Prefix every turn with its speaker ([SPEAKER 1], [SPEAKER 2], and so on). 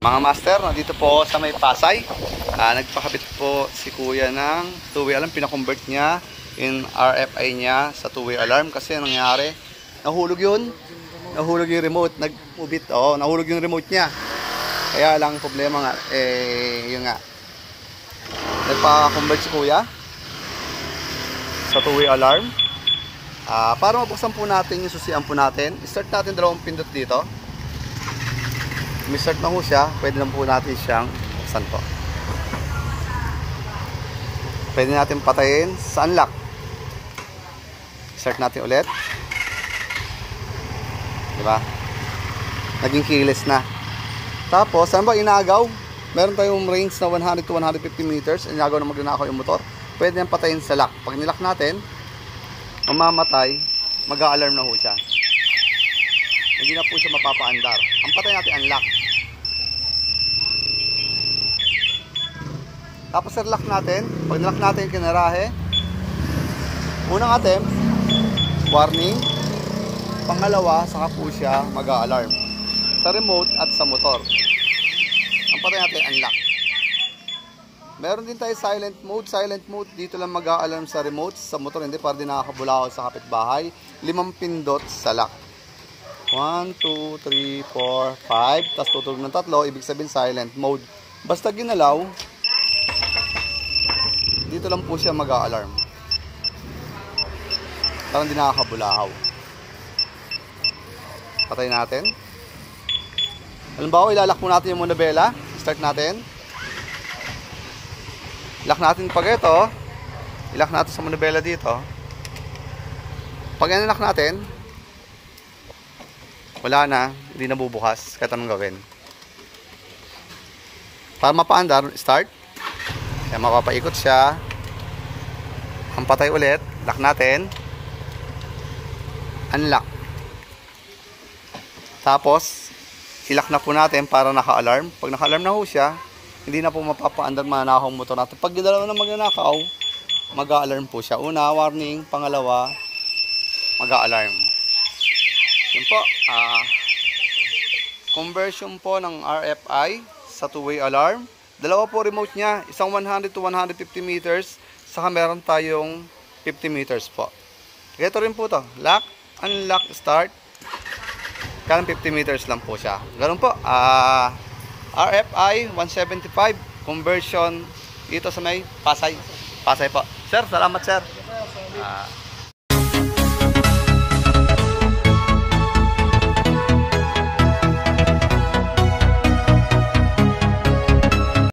[SPEAKER 1] Mga master, nandito po sa may Pasay. Nagpakabit po si kuya ng two-way alarm. Pinakonvert niya in RFI niya sa two-way alarm. Kasi nangyari, nahulog yun. Nahulog yung remote. Nag-ubit. Nahulog yung remote niya. Kaya lang problema nga, yun nga. Nagpa-convert si kuya sa two-way alarm. Para mabuksan po natin yung susian po natin, start natin dalawang pindot dito. Start na po siya, pwede lang po natin siyang buksan po. Pwede natin patayin sa unlock. Start natin ulit. Diba? Naging keyless na. Tapos, saan ba inagaw? Meron tayong range na 100 to 150 meters. Inagaw na magnanakaw yung motor. Pwede nang patayin sa lock. Pag nilock natin, mamamatay, mag-a-alarm na po siya. Hindi na po siya mapapaandar. Ang patay natin unlock. Tapos lock natin. Pag nilock natin yung kinarahe, unang attempt, warning. Pangalawa, saka po siya mag-a-alarm. Sa remote at sa motor. Ang patay natin unlock. Meron din tayo silent mode. Silent mode, dito lang mag-a-alarm sa remote. Sa motor, hindi, para din nakakabulaw sa kapitbahay. 5 pindot sa lock. 1, 2, 3, 4, 5. Tapos tutulog ng 3. Ibig sabihin silent mode. Basta ginalaw, dito lang po siya mag-a-alarm. Parang di nakakabulahaw. Patay natin. Halimbawa, ilalak po natin yung manubela. Start natin. Lock natin pag ito. Ilock natin sa manubela dito. Pag inilak natin, wala na. Hindi na bubukas. Kahit anong gawin. Para mapaandar, start. Kaya mapapaikot siya. Ang patay ulit. Lock natin. Unlock. Tapos, ilock na po natin para naka-alarm. Pag naka-alarm na po siya, hindi na po mapapaandar mananakaw ang motor natin. Pag dalawa na magnanakaw, mag-a-alarm po siya. Una, warning. Pangalawa, mag-a-alarm. Yun po. Conversion po ng RFI sa two-way alarm. Dalawa po remote niya. Isang 100 to 150 meters. Saka meron tayong 50 meters po. Ito rin po to. Lock, unlock, start. Kaya 50 meters lang po siya. Ganun po. RFI 175 conversion dito sa may Pasay. Pasay po. Sir, salamat sir.